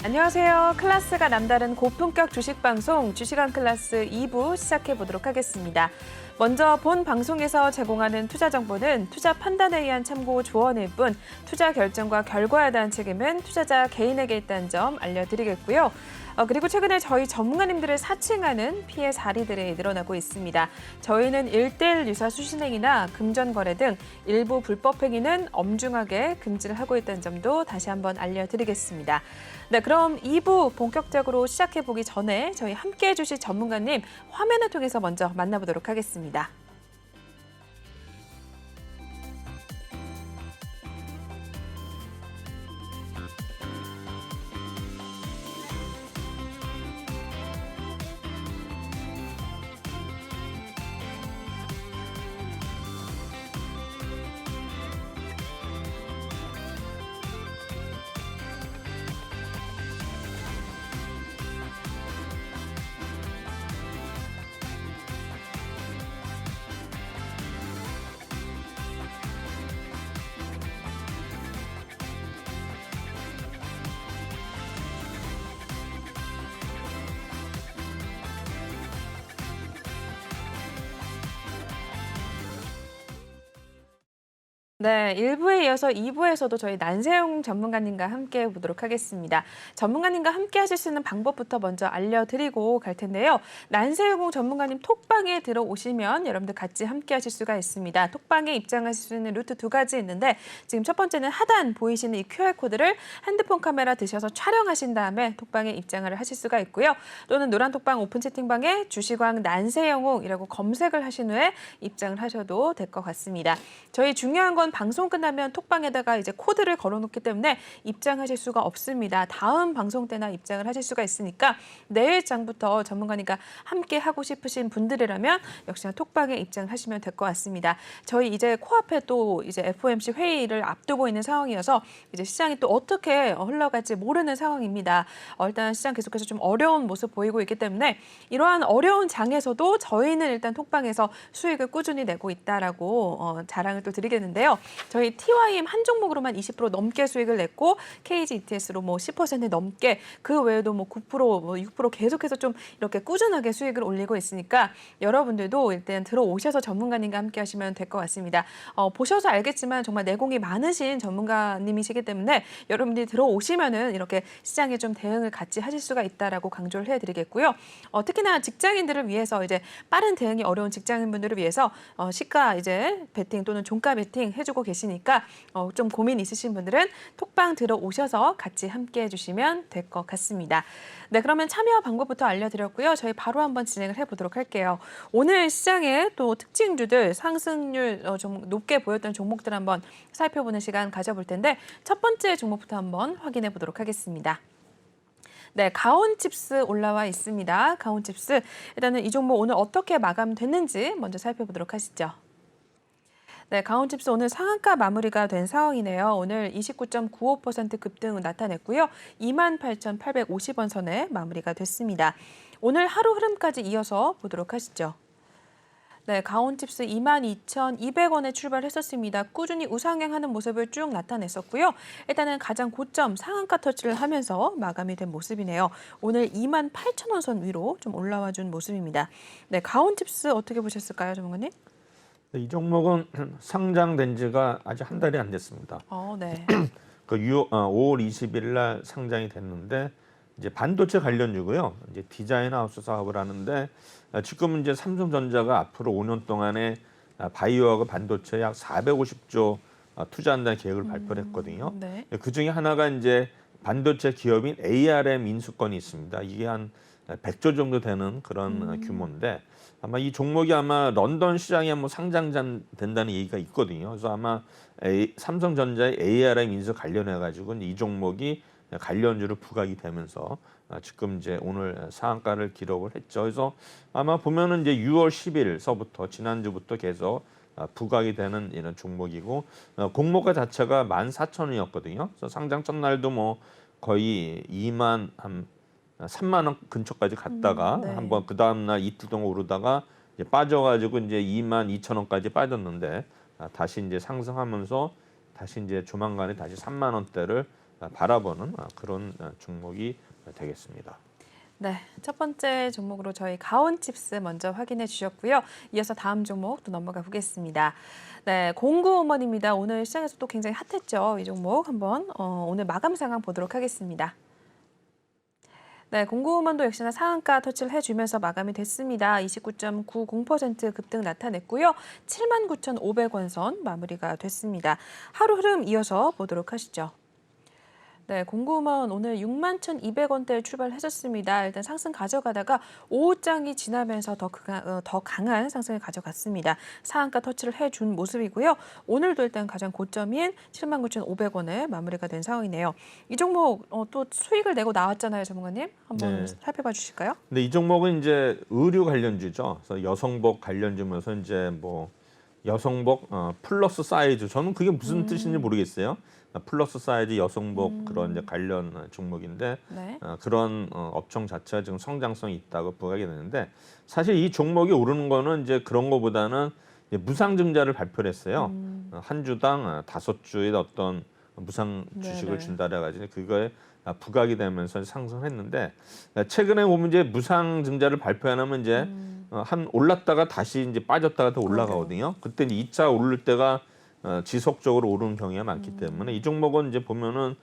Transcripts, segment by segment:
안녕하세요. 클래스가 남다른 고품격 주식 방송 주식왕 클래스 2부 시작해 보도록 하겠습니다. 먼저 본 방송에서 제공하는 투자 정보는 투자 판단에 의한 참고 조언일 뿐 투자 결정과 결과에 대한 책임은 투자자 개인에게 있다는 점 알려드리겠고요. 그리고 최근에 저희 전문가님들을 사칭하는 피해 사례들이 늘어나고 있습니다. 저희는 1:1 유사 수신행위나 금전 거래 등 일부 불법 행위는 엄중하게 금지를 하고 있다는 점도 다시 한번 알려드리겠습니다. 네, 그럼 2부 본격적으로 시작해보기 전에 저희 함께해 주실 전문가님 화면을 통해서 먼저 만나보도록 하겠습니다. 네, 1부에 이어서 2부에서도 저희 난세용 전문가님과 함께 보도록 하겠습니다. 전문가님과 함께 하실 수 있는 방법부터 먼저 알려드리고 갈 텐데요. 난세용 전문가님 톡방에 들어오시면 여러분들 같이 함께 하실 수가 있습니다. 톡방에 입장하실 수 있는 루트 2가지 있는데 지금 첫 번째는 하단 보이시는 이 QR코드를 핸드폰 카메라 드셔서 촬영하신 다음에 톡방에 입장을 하실 수가 있고요. 또는 노란 톡방 오픈 채팅방에 주식왕 난세영웅이라고 검색을 하신 후에 입장을 하셔도 될 것 같습니다. 저희 중요한 건 방송 끝나면 톡방에다가 이제 코드를 걸어놓기 때문에 입장하실 수가 없습니다. 다음 방송 때나 입장을 하실 수가 있으니까 내일장부터 전문가님과 함께 하고 싶으신 분들이라면 역시나 톡방에 입장을 하시면 될 것 같습니다. 저희 이제 코앞에 또 이제 FOMC 회의를 앞두고 있는 상황이어서 이제 시장이 또 어떻게 흘러갈지 모르는 상황입니다. 일단 시장 계속해서 좀 어려운 모습 보이고 있기 때문에 이러한 어려운 장에서도 저희는 일단 톡방에서 수익을 꾸준히 내고 있다라고 자랑을 또 드리겠는데요. 저희 TYM 한 종목으로만 20% 넘게 수익을 냈고 KG ETS로 뭐 10% 넘게 그 외에도 뭐 9%, 뭐 6% 계속해서 좀 이렇게 꾸준하게 수익을 올리고 있으니까 여러분들도 일단 들어오셔서 전문가님과 함께 하시면 될 것 같습니다. 보셔서 알겠지만 정말 내공이 많으신 전문가님이시기 때문에 여러분들이 들어오시면은 이렇게 시장에 좀 대응을 같이 하실 수가 있다라고 강조를 해드리겠고요. 특히나 직장인들을 위해서 이제 빠른 대응이 어려운 직장인분들을 위해서 시가 이제 베팅 또는 종가 베팅 해주고 계시니까 좀 고민 있으신 분들은 톡방 들어오셔서 같이 함께 해주시면 될 것 같습니다. 네, 그러면 참여 방법부터 알려드렸고요. 저희 바로 한번 진행을 해보도록 할게요. 오늘 시장의 또 특징주들 상승률 좀 높게 보였던 종목들 한번 살펴보는 시간 가져볼 텐데 첫 번째 종목부터 한번 확인해 보도록 하겠습니다. 네, 가온칩스 올라와 있습니다. 가온칩스 일단은 이 종목 오늘 어떻게 마감됐는지 먼저 살펴보도록 하시죠. 네, 가온칩스 오늘 상한가 마무리가 된 상황이네요. 오늘 29.95% 급등 나타냈고요. 28,850원 선에 마무리가 됐습니다. 오늘 하루 흐름까지 이어서 보도록 하시죠. 네, 가온칩스 22,200원에 출발했었습니다. 꾸준히 우상향하는 모습을 쭉 나타냈었고요. 일단은 가장 고점 상한가 터치를 하면서 마감이 된 모습이네요. 오늘 28,000원 선 위로 좀 올라와 준 모습입니다. 네, 가온칩스 어떻게 보셨을까요, 전문가님? 이 종목은 상장된 지가 아직 한 달이 안 됐습니다. 네. 5월 20일 날 상장이 됐는데 이제 반도체 관련주고요. 이제 디자인 하우스 사업을 하는데 지금은 이제 삼성전자가 앞으로 5년 동안에 바이오하고 반도체 약 450조 투자한다는 계획을 발표를 했거든요. 네. 그 중에 하나가 이제 반도체 기업인 ARM 인수권이 있습니다. 이게 한 100조 정도 되는 그런 규모인데 아마 이 종목이 아마 런던 시장에 한번 상장된다는 얘기가 있거든요. 그래서 아마 삼성전자의 ARM 인수 관련해 가지고 이 종목이 관련주로 부각이 되면서 지금 이제 오늘 상한가를 기록을 했죠. 그래서 아마 보면은 이제 6월 10일서부터 지난주부터 계속 부각이 되는 이런 종목이고 공모가 자체가 14,000원이었거든요. 그래서 상장 첫날도 뭐 거의 2만 한 3만 원 근처까지 갔다가 네. 한번 그 다음 날 이틀 동안 오르다가 이제 빠져가지고 이제 2만 2천 원까지 빠졌는데 다시 이제 상승하면서 다시 이제 조만간에 다시 3만 원대를 바라보는 그런 종목이 되겠습니다. 네, 첫 번째 종목으로 저희 가온칩스 먼저 확인해 주셨고요. 이어서 다음 종목 또 넘어가 보겠습니다. 네, 공구음원입니다. 오늘 시장에서 또 굉장히 핫했죠. 이 종목 한번 오늘 마감 상황 보도록 하겠습니다. 네, 공구음원도 역시나 상한가 터치를 해주면서 마감이 됐습니다. 29.90% 급등 나타냈고요. 79,500원 선 마무리가 됐습니다. 하루 흐름 이어서 보도록 하시죠. 네, 공구음원 오늘 61,200원대에 출발했었습니다. 일단 상승 가져가다가 오후장이 지나면서 더 강한 상승을 가져갔습니다. 상한가 터치를 해준 모습이고요. 오늘도 일단 가장 고점인 79,500원에 마무리가 된 상황이네요. 이 종목 또 수익을 내고 나왔잖아요, 전문가님. 한번 살펴봐 주실까요? 근데 이 종목은 이제 의류 관련주죠. 그래서 여성복 관련주면서 이제 뭐 여성복 플러스 사이즈, 저는 그게 무슨 뜻인지 모르겠어요. 플러스 사이즈 여성복 그런 이제 관련 종목인데 네. 그런 업종 자체가 지금 성장성이 있다고 부각이 되는데, 사실 이 종목이 오르는 거는 이제 그런 거보다는 이제 무상증자를 발표를 했어요. 한 주당 5주의 어떤 무상 주식을 네네. 준다 해가지고 그거에 부각이 되면서 상승했는데, 최근에 보면 이제 무상증자를 발표 안 하면 이제 한 올랐다가 다시 이제 빠졌다가 더 올라가거든요. 그때 이제 2차 오를 때가 지속적으로 오르는 경우가 많기 때문에 이 종목은 이제 보면은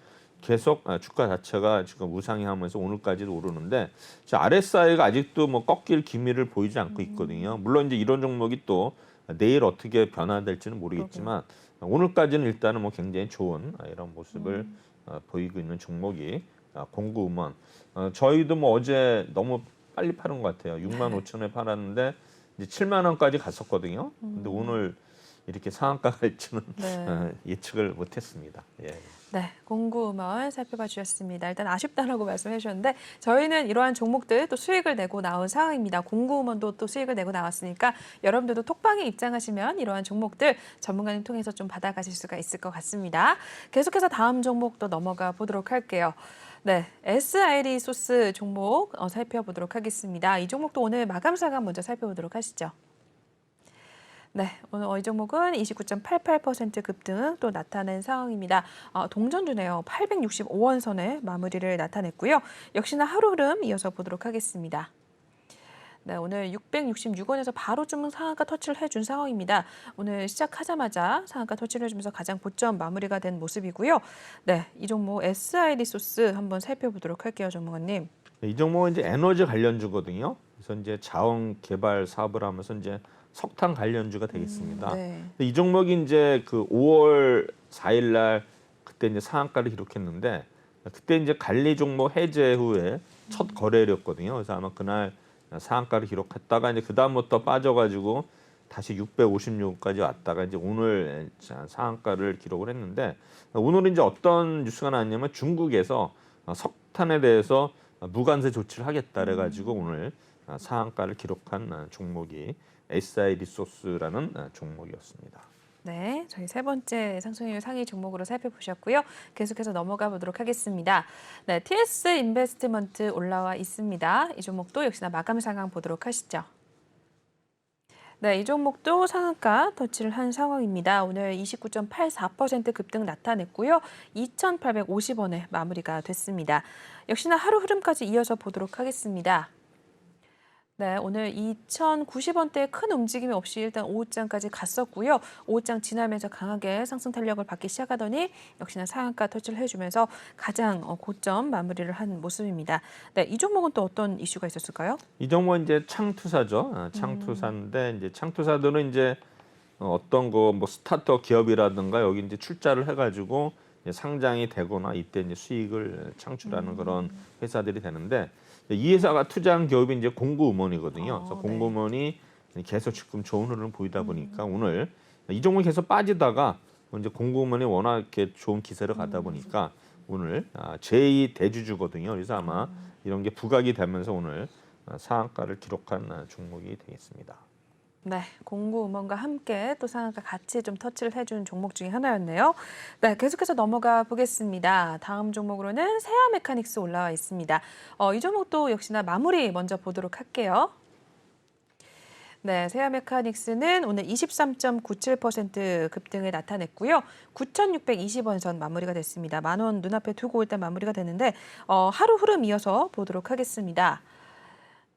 계속 주가 자체가 지금 우상향하면서 오늘까지도 오르는데, RSI가 아직도 뭐 꺾일 기미를 보이지 않고 있거든요. 물론 이제 이런 종목이 또 내일 어떻게 변화될지는 모르겠지만 오늘까지는 일단은 뭐 굉장히 좋은 이런 모습을 보이고 있는 종목이 공구음원. 저희도 뭐 어제 너무 빨리 파는 것 같아요. 65,000원에 팔았는데 이제 7만 원까지 갔었거든요. 근데 오늘 이렇게 상한가 갈지는 네. 예측을 못했습니다. 예. 네, 공구음원 살펴봐 주셨습니다. 일단 아쉽다라고 말씀해 주셨는데 저희는 이러한 종목들 또 수익을 내고 나온 상황입니다. 공구음원도 또 수익을 내고 나왔으니까 여러분들도 톡방에 입장하시면 이러한 종목들 전문가님 통해서 좀 받아가실 수가 있을 것 같습니다. 계속해서 다음 종목도 넘어가 보도록 할게요. 네, SID 소스 종목 살펴보도록 하겠습니다. 이 종목도 오늘 마감 상황 먼저 살펴보도록 하시죠. 네, 오늘 이 종목은 29.88% 급등 또 나타낸 상황입니다. 동전주네요. 865원 선에 마무리를 나타냈고요. 역시나 하루 흐름 이어서 보도록 하겠습니다. 네, 오늘 666원에서 바로 좀 상한가 터치를 해준 상황입니다. 오늘 시작하자마자 상한가 터치를 해주면서 가장 고점 마무리가 된 모습이고요. 네, 이 종목 SID 소스 한번 살펴보도록 할게요, 전문가님. 이 종목은 이제 에너지 관련주거든요. 그래서 이제 자원 개발 사업을 하면서 이제 석탄 관련주가 되겠습니다. 네. 이 종목이 이제 그 5월 4일 날 그때 이제 상한가를 기록했는데, 그때 이제 관리 종목 해제 후에 첫 거래일이었거든요. 그래서 아마 그날 상한가를 기록했다가 이제 그 다음부터 빠져가지고 다시 656까지 왔다가 이제 오늘 상한가를 기록을 했는데, 오늘은 이제 어떤 뉴스가 나왔냐면 중국에서 석탄에 대해서 무관세 조치를 하겠다 그래가지고 오늘 상한가를 기록한 종목이 SI 리소스라는 종목이었습니다. 네, 저희 세 번째 상승률 상위 종목으로 살펴보셨고요. 계속해서 넘어가 보도록 하겠습니다. 네, TS 인베스트먼트 올라와 있습니다. 이 종목도 역시나 마감 상황 보도록 하시죠. 네, 이 종목도 상한가 터치를 한 상황입니다. 오늘 29.84% 급등 나타냈고요. 2,850원에 마무리가 됐습니다. 역시나 하루 흐름까지 이어서 보도록 하겠습니다. 네, 오늘 2,090원대의 큰 움직임이 없이 일단 오후장까지 갔었고요. 오후장 지나면서 강하게 상승 탄력을 받기 시작하더니 역시나 상한가 터치를 해주면서 가장 고점 마무리를 한 모습입니다. 네, 이 종목은 또 어떤 이슈가 있었을까요? 이 종목은 이제 창투사죠. 창투사인데 이제 창투사들은 이제 어떤 거 뭐 스타트업 기업이라든가 여기 이제 출자를 해가지고 이제 상장이 되거나 이때 이제 수익을 창출하는 그런 회사들이 되는데, 이 회사가 투자한 기업이 이제 공구음원이거든요. 그래서 공구음원이 계속 지금 좋은 흐름을 보이다 보니까 오늘 이 종목이 계속 빠지다가 이제 공구음원이 워낙 이렇게 좋은 기세를 가다 보니까 오늘 제2 대주주거든요. 그래서 아마 이런 게 부각이 되면서 오늘 상한가를 기록한 종목이 되겠습니다. 네, 공구음원과 함께 또 상한가 같이 좀 터치를 해준 종목 중에 하나였네요. 네, 계속해서 넘어가 보겠습니다. 다음 종목으로는 세아 메카닉스 올라와 있습니다. 이 종목도 역시나 마무리 먼저 보도록 할게요. 네, 세아 메카닉스는 오늘 23.97% 급등을 나타냈고요. 9,620원 선 마무리가 됐습니다. 10,000원 눈앞에 두고 일단 마무리가 됐는데 하루 흐름 이어서 보도록 하겠습니다.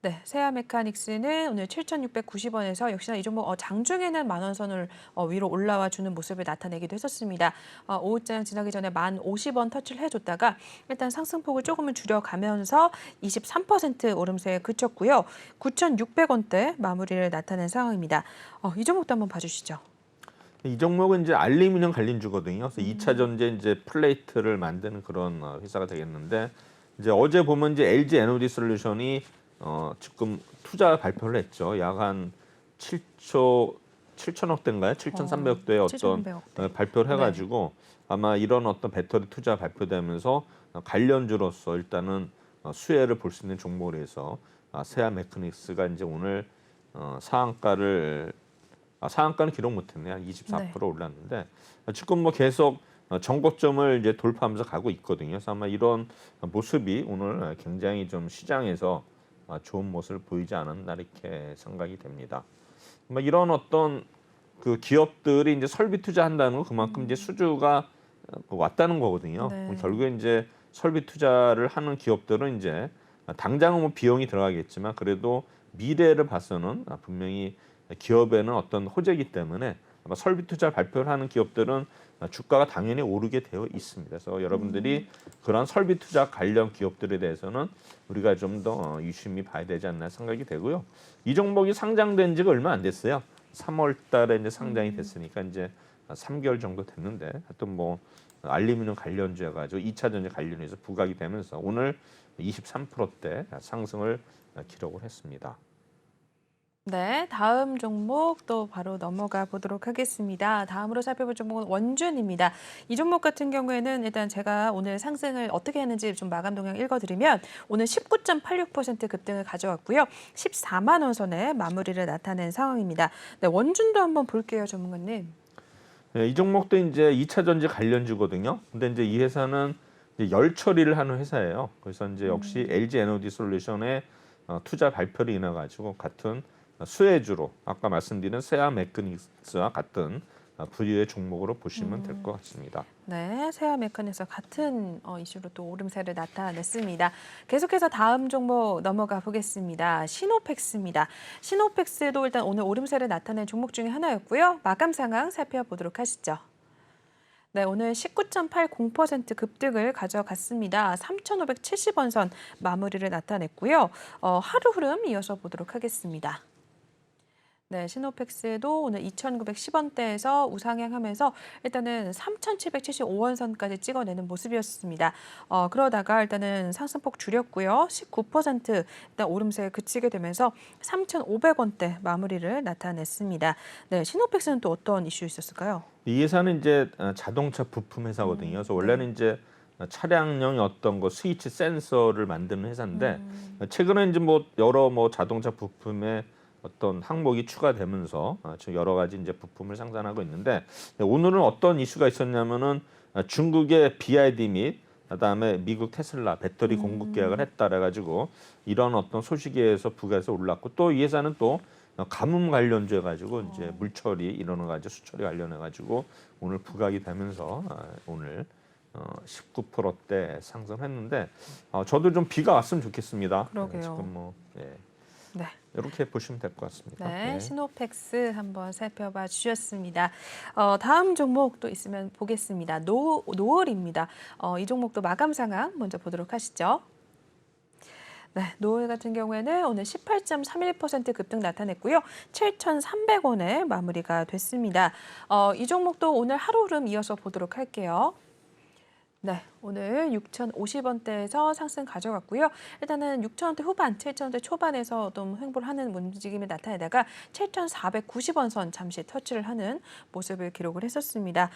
네, 세아 메카닉스는 오늘 7,690원에서 역시나 이 종목 장중에는 10,000원 선을 위로 올라와 주는 모습을 나타내기도 했었습니다. 오후장 지나기 전에 1050원 터치를 해줬다가 일단 상승폭을 조금은 줄여가면서 23% 오름세에 그쳤고요. 9,600원대 마무리를 나타낸 상황입니다. 이 종목도 한번 봐주시죠. 이 종목은 이제 알루미늄 관련주거든요. 그래서 2차 전지 이제 플레이트를 만드는 그런 회사가 되겠는데 이제 어제 보면 이제 LG 에너지 솔루션이 지금 투자 발표를 했죠. 약 한 7천억대인가요? 7,300억대의 어떤 7,300억대. 발표를 해가지고 아마 이런 어떤 배터리 투자 발표되면서 관련주로서 일단은 수혜를 볼 수 있는 종목으로 해서 세아 메카닉스가 이제 오늘 상한가는 기록 못했네요. 한 24% 올랐는데 지금 뭐 계속 정고점을 이제 돌파하면서 가고 있거든요. 그래서 아마 이런 모습이 오늘 굉장히 좀 시장에서 좋은 모습을 보이지 않았나 이렇게 생각이 됩니다. 이런 어떤 그 기업들이 이제 설비 투자한다는 거 그만큼 이제 수주가 왔다는 거거든요. 네. 결국에 이제 설비 투자를 하는 기업들은 이제 당장은 뭐 비용이 들어가겠지만 그래도 미래를 봐서는 분명히 기업에는 어떤 호재이기 때문에 아마 설비 투자 발표를 하는 기업들은 주가가 당연히 오르게 되어 있습니다. 그래서 여러분들이 그런 설비 투자 관련 기업들에 대해서는 우리가 좀 더 유심히 봐야 되지 않나 생각이 되고요. 이 종목이 상장된 지가 얼마 안 됐어요. 3월 달에 이제 상장이 됐으니까 이제 3개월 정도 됐는데 하여튼 뭐 알루미늄 관련주여 가지고 2차 전지 관련해서 부각이 되면서 오늘 23%대 상승을 기록을 했습니다. 네, 다음 종목 또 바로 넘어가 보도록 하겠습니다. 다음으로 살펴볼 종목은 원준입니다. 이 종목 같은 경우에는 일단 제가 오늘 상승을 어떻게 했는지 좀 마감 동향 읽어드리면 오늘 19.86% 급등을 가져왔고요. 14만 원 선에 마무리를 나타낸 상황입니다. 네, 원준도 한번 볼게요, 전문가님. 네, 이 종목도 이제 2차 전지 관련주거든요. 근데 이제 이 회사는 이제 열 처리를 하는 회사예요. 그래서 이제 역시 LG 에너지 솔루션의 투자 발표를 인해 가지고 같은 수혜주로 아까 말씀드린 세아 메카닉스와 같은 부류의 종목으로 보시면 될 것 같습니다. 네, 세아 메카닉스 같은 이슈로 또 오름세를 나타냈습니다. 계속해서 다음 종목 넘어가 보겠습니다. 시노펙스입니다. 시노펙스도 일단 오늘 오름세를 나타낸 종목 중에 하나였고요. 마감 상황 살펴보도록 하시죠. 네, 오늘 19.80% 급등을 가져갔습니다. 3,570원 선 마무리를 나타냈고요. 하루 흐름 이어서 보도록 하겠습니다. 네, 시노펙스도 오늘 2,910원대에서 우상향하면서 일단은 3,775원 선까지 찍어내는 모습이었습니다. 그러다가 일단은 상승폭 줄였고요. 19% 일단 오름세에 그치게 되면서 3,500원대 마무리를 나타냈습니다. 네, 시노펙스는 또 어떤 이슈 있었을까요? 이 회사는 이제 자동차 부품 회사거든요. 그래서 원래는 이제 차량용 어떤 거 스위치 센서를 만드는 회사인데 최근에 이제 뭐 여러 뭐 자동차 부품에 어떤 항목이 추가되면서 지금 여러 가지 이제 부품을 생산하고 있는데 오늘은 어떤 이슈가 있었냐면은 중국의 BYD 및 그다음에 미국 테슬라 배터리 공급 계약을 했다 그래가지고 이런 어떤 소식에 의해서 부가에서 올랐고 또 이 회사는 또 가뭄 관련주해 가지고 이제 물처리 이런 거 가지고 수처리 관련해 가지고 오늘 부각이 되면서 오늘 19%대 상승했는데 저도 좀 비가 왔으면 좋겠습니다. 그러게요. 지금 뭐 네. 이렇게 보시면 될 것 같습니다. 네, 시노펙스 한번 살펴봐 주셨습니다. 다음 종목 또 있으면 보겠습니다. 노을입니다. 이 종목도 마감 상황 먼저 보도록 하시죠. 네, 노을 같은 경우에는 오늘 18.31% 급등 나타냈고요. 7,300원에 마무리가 됐습니다. 이 종목도 오늘 하루 흐름 이어서 보도록 할게요. 네, 오늘 6,050원대에서 상승 가져갔고요. 일단은 6,000원대 후반, 7,000원대 초반에서 좀 횡보를 하는 움직임이 나타내다가 7,490원 선 잠시 터치를 하는 모습을 기록을 했었습니다.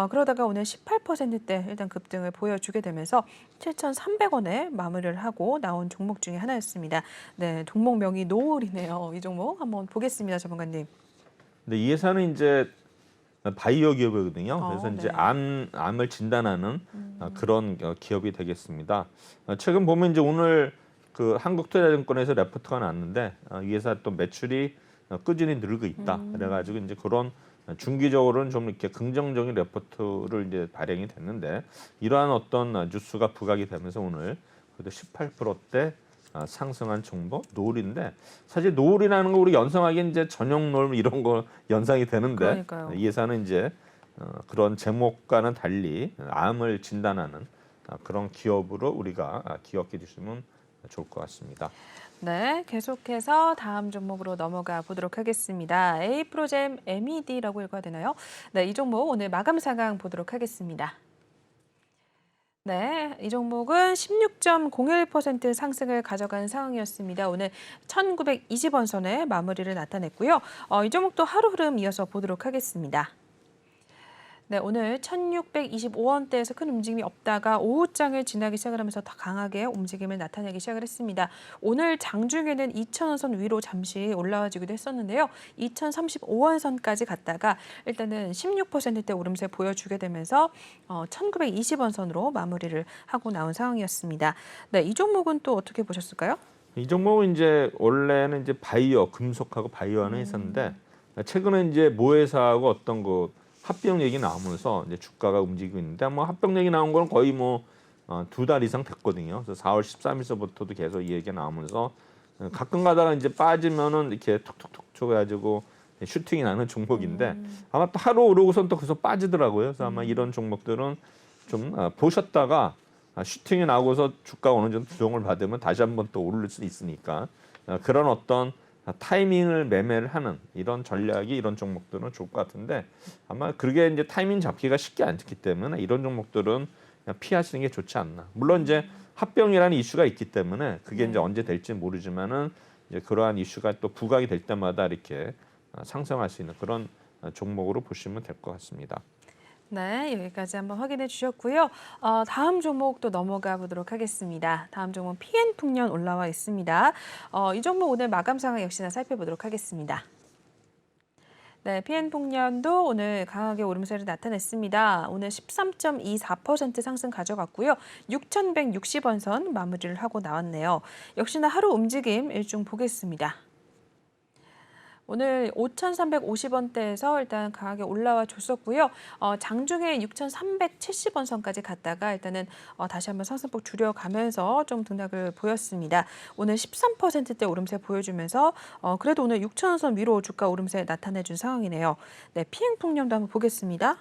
그러다가 오늘 18%대 일단 급등을 보여주게 되면서 7,300원에 마무리를 하고 나온 종목 중에 하나였습니다. 네, 종목명이 노을이네요. 이 종목 한번 보겠습니다, 전문가님. 근데 이 회사는 이제 바이오 기업이거든요. 그래서 네. 이제 암을 진단하는 그런 기업이 되겠습니다. 최근 보면 이제 오늘 그 한국투자증권에서 레포트가 나왔는데 이 회사 또 매출이 꾸준히 늘고 있다. 그래가지고 이제 그런 중기적으로는 좀 이렇게 긍정적인 레포트를 이제 발행이 됐는데 이러한 어떤 뉴스가 부각이 되면서 오늘 그래도 18%대 상승한 종목 노을인데 사실 노을이라는 거 우리 연상하기엔 이제 저녁 노을 이런 거 연상이 되는데 그러니까요. 이 회사는 이제 그런 제목과는 달리 암을 진단하는 그런 기업으로 우리가 기억해 주시면 좋을 것 같습니다. 네, 계속해서 다음 종목으로 넘어가 보도록 하겠습니다. A프로젠 MED라고 읽어야 되나요? 네, 이 종목 오늘 마감 상황 보도록 하겠습니다. 네, 이 종목은 16.01% 상승을 가져간 상황이었습니다. 오늘 1,920원 선에 마무리를 나타냈고요. 이 종목도 하루 흐름 이어서 보도록 하겠습니다. 네, 오늘 1,625원대에서 큰 움직임이 없다가 오후장을 지나기 시작을 하면서 더 강하게 움직임을 나타내기 시작을 했습니다. 오늘 장중에는 2,000원 선 위로 잠시 올라와주기도 했었는데요. 2,035원 선까지 갔다가 일단은 16%대 오름세 보여주게 되면서 1,920원 선으로 마무리를 하고 나온 상황이었습니다. 네, 이 종목은 또 어떻게 보셨을까요? 이 종목은 이제 원래는 이제 바이오 금속하고 바이오하는 있었는데 최근에 이제 모회사하고 어떤 그 합병 얘기 나오면서 이제 주가가 움직이고 있는데 뭐 합병 얘기 나온 건 거의 뭐 2달 이상 됐거든요. 그래서 4월 13일서부터도 계속 이 얘기가 나오면서 가끔 가다가 이제 빠지면은 이렇게 톡톡톡 쳐가지고 슈팅이 나는 종목인데 아마 또 하루 오르고선 또 계속 빠지더라고요. 그래서 아마 이런 종목들은 좀 보셨다가 슈팅이 나고서 주가 어느 정도 조정을 받으면 다시 한번 또 오를 수 있으니까 그런 어떤 타이밍을 매매를 하는 이런 전략이 이런 종목들은 좋을 것 같은데 아마 그게 이제 타이밍 잡기가 쉽지 않기 때문에 이런 종목들은 그냥 피하시는 게 좋지 않나. 물론 이제 합병이라는 이슈가 있기 때문에 그게 이제 언제 될지 모르지만은 이제 그러한 이슈가 또 부각이 될 때마다 이렇게 상승할 수 있는 그런 종목으로 보시면 될 것 같습니다. 네, 여기까지 한번 확인해 주셨고요. 다음 종목도 넘어가 보도록 하겠습니다. 다음 종목 PN풍년 올라와 있습니다. 이 종목 오늘 마감 상황 역시나 살펴보도록 하겠습니다. 네, PN풍년도 오늘 강하게 오름세를 나타냈습니다. 오늘 13.24% 상승 가져갔고요. 6,160원 선 마무리를 하고 나왔네요. 역시나 하루 움직임 일중 보겠습니다. 오늘 5,350원대에서 일단 강하게 올라와 줬었고요. 장중에 6,370원 선까지 갔다가 일단은 다시 한번 상승폭 줄여가면서 좀 등락을 보였습니다. 오늘 13%대 오름세 보여주면서 그래도 오늘 6,000원 선 위로 주가 오름세 나타내준 상황이네요. 네, 피행풍년도 한번 보겠습니다.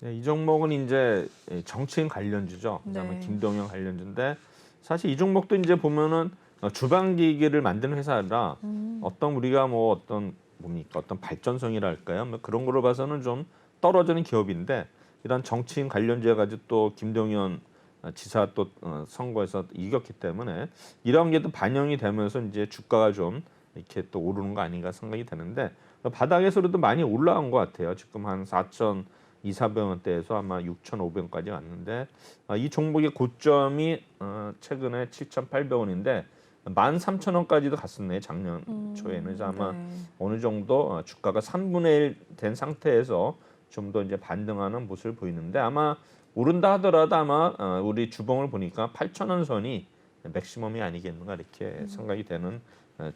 네, 이 종목은 이제 정치인 관련주죠. 그다음에 네. 김동연 관련주인데 사실 이 종목도 이제 보면은 주방기기를 만드는 회사라 어떤 우리가 뭐 어떤 뭡니까 어떤 발전성이랄까요? 뭐 그런 거로 봐서는 좀 떨어지는 기업인데 이런 정치인 관련주에 가지고 또 김동연 지사 또 선거에서 이겼기 때문에 이런 게 또 반영이 되면서 이제 주가가 좀 이렇게 또 오르는 거 아닌가 생각이 되는데 바닥에서도 많이 올라온 것 같아요. 지금 한 4,200~400원대에서 아마 6,500원까지 왔는데 이 종목의 고점이 최근에 7,800원인데 13,000원까지도 갔었네요. 작년 초에는. 그래서 아마 네. 어느 정도 주가가 3분의 1 된 상태에서 좀 더 이제 반등하는 모습을 보이는데 아마 오른다 하더라도 아마 우리 주봉을 보니까 8,000원 선이 맥시멈이 아니겠는가 이렇게 생각이 되는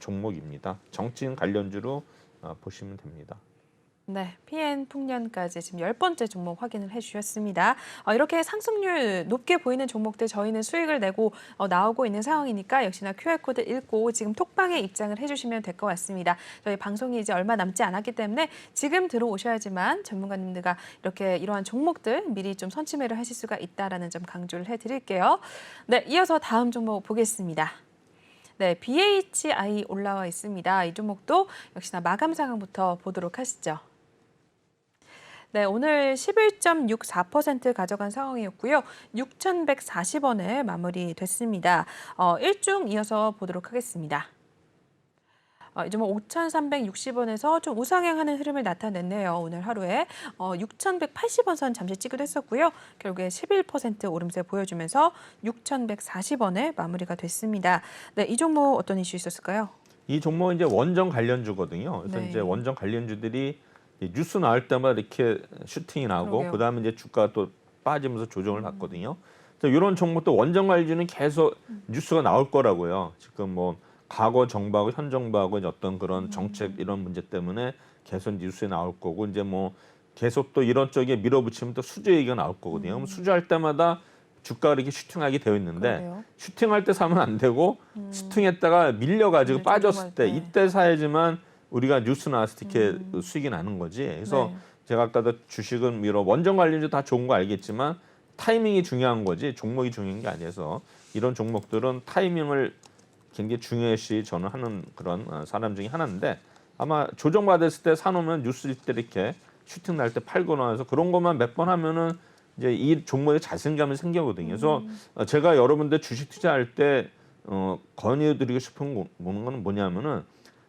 종목입니다. 정치인 관련주로 보시면 됩니다. 네, PN풍년까지 지금 10번째 종목 확인을 해주셨습니다. 이렇게 상승률 높게 보이는 종목들 저희는 수익을 내고 나오고 있는 상황이니까 역시나 QR코드 읽고 지금 톡방에 입장을 해주시면 될 것 같습니다. 저희 방송이 이제 얼마 남지 않았기 때문에 지금 들어오셔야지만 전문가님들과 이렇게 이러한 종목들 미리 좀 선취매를 하실 수가 있다는 점 강조를 해드릴게요. 네, 이어서 다음 종목 보겠습니다. 네, BHI 올라와 있습니다. 이 종목도 역시나 마감 상황부터 보도록 하시죠. 네, 오늘 11.64% 가져간 상황이었고요. 6,140원에 마무리됐습니다. 일중 이어서 보도록 하겠습니다. 이 종목 5,360원에서 좀 우상향하는 흐름을 나타냈네요. 오늘 하루에 6,180원 선 잠시 찍기도 했었고요. 결국에 11% 오름세 보여주면서 6,140원에 마무리가 됐습니다. 네, 이 종목 어떤 이슈 있었을까요? 이 종목은 이제 원전 관련주거든요. 그래서 네. 이제 원전 관련주들이 뉴스 나올 때마다 이렇게 슈팅이 나고 그러게요. 그다음에 이제 주가가 또 빠지면서 조정을 받거든요. 그래서 이런 종목도 원전 관련주는 계속 뉴스가 나올 거라고요. 지금 뭐 과거 정부하고 현 정부하고 이제 어떤 그런 정책 이런 문제 때문에 계속 뉴스에 나올 거고 이제 뭐 계속 또 이런 쪽에 밀어붙이면 또 수주 얘기가 나올 거거든요. 그럼 수주할 때마다 주가가 이렇게 슈팅하게 되어 있는데 그러게요. 슈팅할 때 사면 안 되고 슈팅했다가 밀려가지고 이제 빠졌을 조정할 때 때. 이때 사야지만 우리가 뉴스 나왔을 때 이렇게 수익이 나는 거지. 그래서 네. 제가 아까도 주식은 원전 관련주 다 좋은 거 알겠지만 타이밍이 중요한 거지 종목이 중요한 게 아니어서 이런 종목들은 타이밍을 굉장히 중요시 저는 하는 그런 사람 중에 하나인데 아마 조정받았을 때 사놓으면 뉴스 때 이렇게 슈팅 날 때 팔고 나와서 그런 것만 몇 번 하면은 이제 이 종목에 자신감이 생기거든요. 그래서 제가 여러분들 주식 투자할 때 권유드리고 싶은 거는 뭐냐면은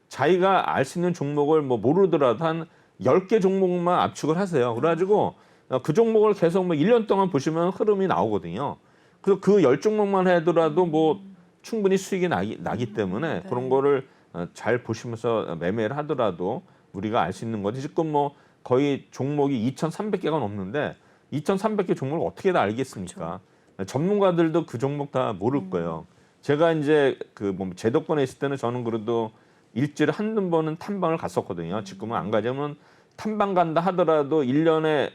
자기가 알 수 있는 종목을 뭐 모르더라도 한 10개 종목만 압축을 하세요. 그래가지고 그 종목을 계속 뭐 1년 동안 보시면 흐름이 나오거든요. 그래서 그 10종목만 하더라도 뭐 충분히 수익이 나기 때문에 네. 그런 거를 잘 보시면서 매매를 하더라도 우리가 알 수 있는 거지. 지금 뭐 거의 종목이 2,300개가 넘는데 2,300개 종목을 어떻게 다 알겠습니까? 전문가들도 그 종목 다 모를 거예요. 제가 이제 그 뭐 제도권에 있을 때는 저는 그래도 일주일에 한두 번은 탐방을 갔었거든요. 지금은 안 가자면 탐방 간다 하더라도 1년에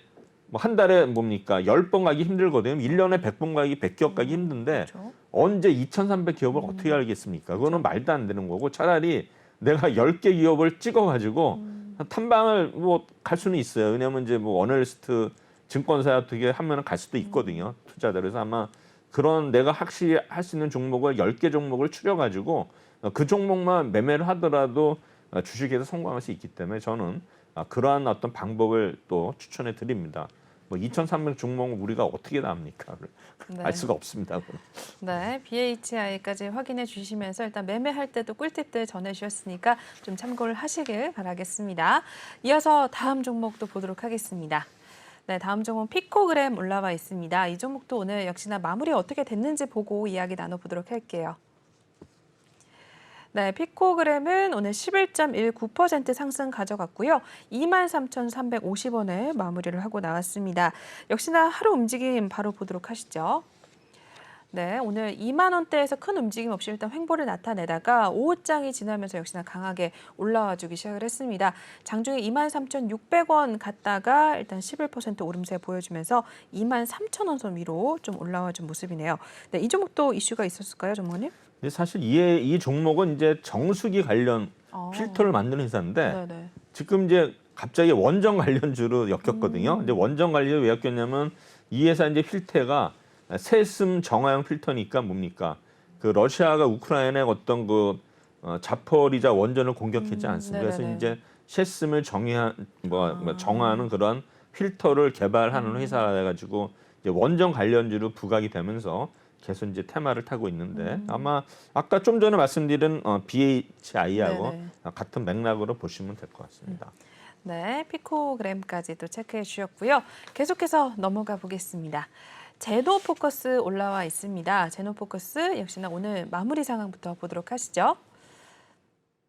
뭐 한 달에 뭡니까 10번 가기 힘들거든요. 1년에 100번 가기 100기업 가기 힘든데 그렇죠. 언제 2,300기업을 어떻게 알겠습니까? 그거는 말도 안 되는 거고 차라리 내가 10개 기업을 찍어가지고 탐방을 뭐 갈 수는 있어요. 왜냐하면 이제 뭐 어널리스트 증권사 어떻게 하면은 갈 수도 있거든요. 투자자. 그래서 아마 그런 내가 확실히 할 수 있는 종목을 10개 종목을 추려가지고 그 종목만 매매를 하더라도 주식에서 성공할 수 있기 때문에 저는 그러한 어떤 방법을 또 추천해 드립니다. 뭐 2,300 종목 우리가 어떻게 다 합니까? 네. 알 수가 없습니다. 네, BHI까지 확인해 주시면서 일단 매매할 때도 꿀팁들 전해주셨으니까 좀 참고를 하시길 바라겠습니다. 이어서 다음 종목도 보도록 하겠습니다. 네, 다음 종목 피코그램 올라와 있습니다. 이 종목도 오늘 역시나 마무리 어떻게 됐는지 보고 이야기 나눠보도록 할게요. 네, 피코그램은 오늘 11.19% 상승 가져갔고요. 23,350원에 마무리를 하고 나왔습니다. 역시나 하루 움직임 바로 보도록 하시죠. 네, 오늘 2만 원대에서 큰 움직임 없이 일단 횡보를 나타내다가 오후장이 지나면서 역시나 강하게 올라와 주기 시작을 했습니다. 장중에 23,600원 갔다가 일단 11% 오름세 보여주면서 23,000원 선 위로 좀 올라와 준 모습이네요. 네, 이 종목도 이슈가 있었을까요, 전문가님? 근데 사실 이 종목은 이제 정수기 관련 필터를 만드는 회사인데 네네. 지금 이제 갑자기 원전 관련주로 엮였거든요. 이제 원전 관련주 왜 엮였냐면 이 회사 이제 필터가 세습 정화형 필터니까 뭡니까? 그 러시아가 우크라이나의 어떤 그 자포리자 원전을 공격했지 않습니까? 그래서 네네네. 이제 세습을 정화하는 그런 필터를 개발하는 회사라 가지고 이제 원전 관련주로 부각이 되면서 계속 이제 테마를 타고 있는데 아마 아까 좀 전에 말씀드린 BHI하고 네네. 같은 맥락으로 보시면 될 것 같습니다. 네, 피코그램까지도 체크해 주셨고요. 계속해서 넘어가 보겠습니다. 제노포커스 올라와 있습니다. 제노포커스 역시나 오늘 마무리 상황부터 보도록 하시죠.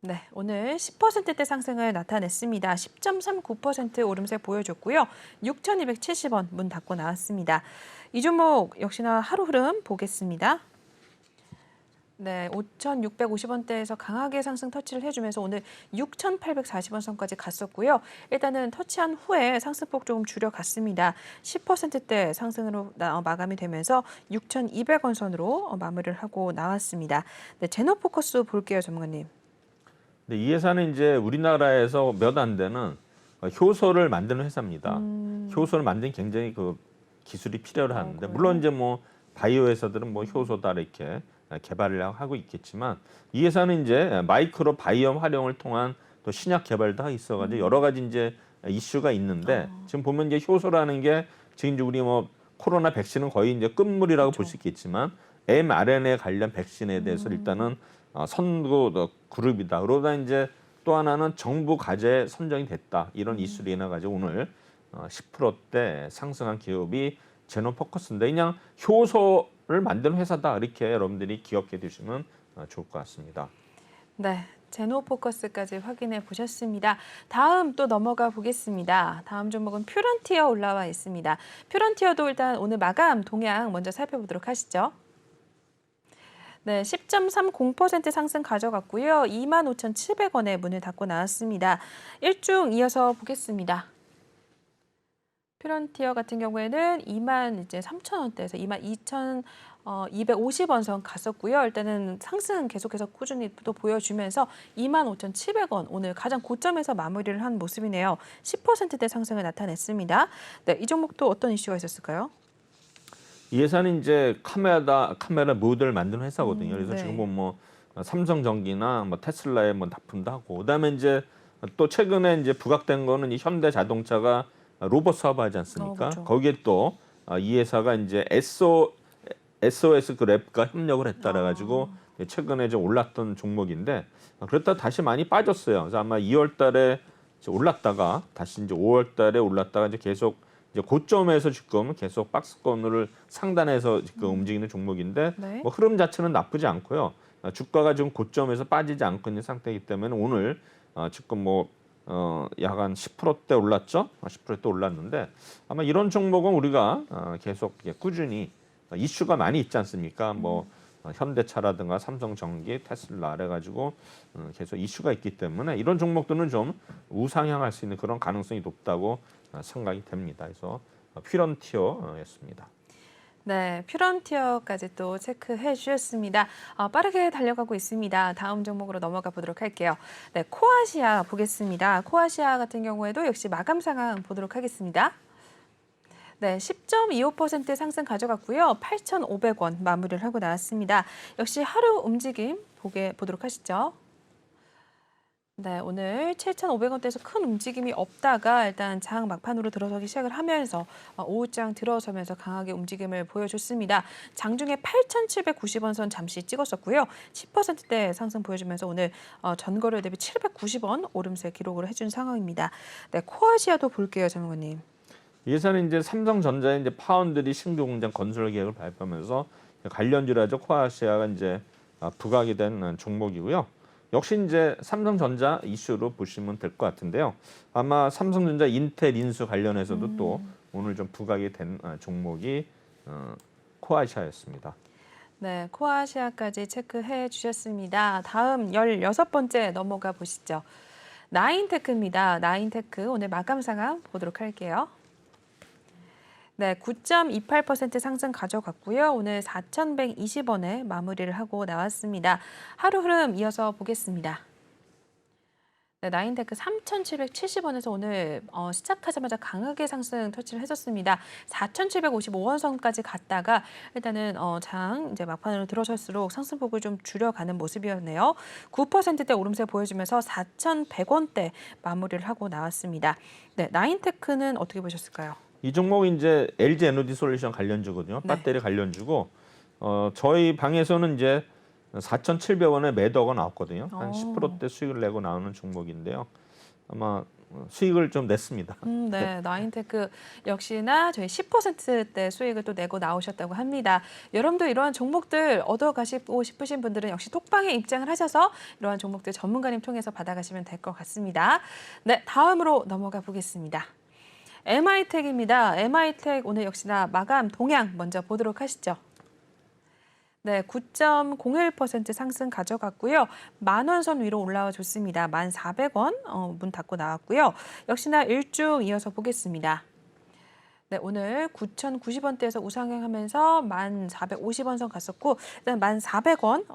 네, 오늘 10%대 상승을 나타냈습니다. 10.39% 오름세 보여줬고요. 6,270원 문 닫고 나왔습니다. 이 종목 역시나 하루 흐름 보겠습니다. 네, 5,650원대에서 강하게 상승 터치를 해주면서 오늘 6,840원 선까지 갔었고요. 일단은 터치한 후에 상승폭 조금 줄여갔습니다. 10%대 상승으로 마감이 되면서 6,200원 선으로 마무리를 하고 나왔습니다. 네, 제노포커스 볼게요, 전문가님. 네, 이 회사는 이제 우리나라에서 몇 안 되는 효소를 만드는 회사입니다. 효소를 만드는 굉장히 그 기술이 필요를 하는데 그래요? 물론 이제 뭐 바이오 회사들은 뭐 효소다 이렇게 개발을 하고 있겠지만 이 회사는 이제 마이크로 바이옴 활용을 통한 또 신약 개발도 하고 있어가지고 여러 가지 이제 이슈가 있는데 지금 보면 이제 효소라는 게 지금 이제 우리 뭐 코로나 백신은 거의 이제 끝물이라고 볼 수 있겠지만 mRNA 관련 백신에 대해서 일단은 선도 그룹이다. 그러다 이제 또 하나는 정부 과제에 선정이 됐다. 이런 이슈로 인해 가지고 오늘 10%대 상승한 기업이 제노포커스인데 그냥 효소를 만드는 회사다. 이렇게 여러분들이 기억해 두시면 좋을 것 같습니다. 네, 제노포커스까지 확인해 보셨습니다. 다음 또 넘어가 보겠습니다. 다음 종목은 퓨런티어 올라와 있습니다. 퓨런티어도 일단 오늘 마감 동향 먼저 살펴보도록 하시죠. 네, 10.30% 상승 가져갔고요. 25,700원에 문을 닫고 나왔습니다. 일중 이어서 보겠습니다. 퓨런티어 같은 경우에는 23,000원대에서 22,250원 선 갔었고요. 일단은 상승 계속해서 꾸준히 또 보여주면서 25,700원 오늘 가장 고점에서 마무리를 한 모습이네요. 10%대 상승을 나타냈습니다. 네, 이 종목도 어떤 이슈가 있었을까요? 이 회사는 이제 카메라 모듈 만드는 회사거든요. 그래서 네. 지금 뭐 삼성전기나 뭐 테슬라에 뭐 납품도 하고, 그다음에 이제 또 최근에 이제 부각된 거는 이 현대자동차가 로봇 사업하지 않습니까? 그렇죠. 거기에 또 이 회사가 이제 SOS 그 랩과 협력을 했다라 가지고 최근에 좀 올랐던 종목인데, 그랬다 다시 많이 빠졌어요. 그래서 아마 2월달에 올랐다가 다시 이제 5월달에 올랐다가 이제 계속 이제 고점에서 지금 계속 박스권을 상단에서 지금 움직이는 종목인데, 네. 뭐 흐름 자체는 나쁘지 않고요. 주가가 지금 고점에서 빠지지 않고 있는 상태이기 때문에 오늘 지금 뭐 약 한 10%대 올랐죠? 10%대 올랐는데, 아마 이런 종목은 우리가 계속 꾸준히 이슈가 많이 있지 않습니까? 뭐 현대차라든가 삼성전기, 테슬라 그래가지고 계속 이슈가 있기 때문에 이런 종목들은 좀 우상향할 수 있는 그런 가능성이 높다고 생각이 됩니다. 그래서 퓨런티어였습니다. 네, 퓨런티어까지 또 체크해 주셨습니다. 빠르게 달려가고 있습니다. 다음 종목으로 넘어가 보도록 할게요. 네, 코아시아 보겠습니다. 코아시아 같은 경우에도 역시 마감 상황 보도록 하겠습니다. 네, 10.25% 상승 가져갔고요. 8,500원 마무리를 하고 나왔습니다. 역시 하루 움직임 보도록 하시죠. 네, 오늘 7,500원대에서 큰 움직임이 없다가 일단 장 막판으로 들어서기 시작을 하면서 오후장 들어서면서 강하게 움직임을 보여줬습니다. 장중에 8,790원 선 잠시 찍었었고요. 10%대 상승 보여주면서 오늘 전거래 대비 790원 오름세 기록을 해준 상황입니다. 네, 코아시아도 볼게요, 전문가님. 이 회사는 이제 삼성전자의 이제 파운드리 신규 공장 건설 계획을 발표하면서 관련주라죠. 코아시아가 이제 부각이 된 종목이고요. 역시 이제 삼성전자 이슈로 보시면 될 것 같은데요. 아마 삼성전자 인텔 인수 관련해서도 또 오늘 좀 부각이 된 종목이 코아시아였습니다. 네, 코아시아까지 체크해 주셨습니다. 다음 16번째 넘어가 보시죠. 나인테크입니다. 나인테크 오늘 마감 상황 보도록 할게요. 네, 9.28% 상승 가져갔고요. 오늘 4,120원에 마무리를 하고 나왔습니다. 하루 흐름 이어서 보겠습니다. 네, 나인테크 3,770원에서 오늘 시작하자마자 강하게 상승 터치를 했었습니다. 4,755원 선까지 갔다가 일단은 장 이제 막판으로 들어설수록 상승폭을 좀 줄여가는 모습이었네요. 9%대 오름세 보여주면서 4,100원대 마무리를 하고 나왔습니다. 네, 나인테크는 어떻게 보셨을까요? 이 종목이 이제 LG 에너지 솔루션 관련주거든요. 네. 배터리 관련주고 저희 방에서는 이제 4,700원에 매도가 나왔거든요. 한 10%대 수익을 내고 나오는 종목인데요. 아마 수익을 좀 냈습니다. 네, 나인테크 역시나 저희 10%대 수익을 또 내고 나오셨다고 합니다. 여러분도 이러한 종목들 얻어가시고 싶으신 분들은 역시 톡방에 입장을 하셔서 이러한 종목들 전문가님 통해서 받아가시면 될 것 같습니다. 네, 다음으로 넘어가 보겠습니다. MI텍입니다. MI텍 오늘 역시나 마감 동향 먼저 보도록 하시죠. 네, 9.01% 상승 가져갔고요. 10,000원 선 위로 올라와 줬습니다. 1,400원 문 닫고 나왔고요. 역시나 일중 이어서 보겠습니다. 네, 오늘 9,090원대에서 우상향하면서 1,450원 선 갔었고 일단 1,400원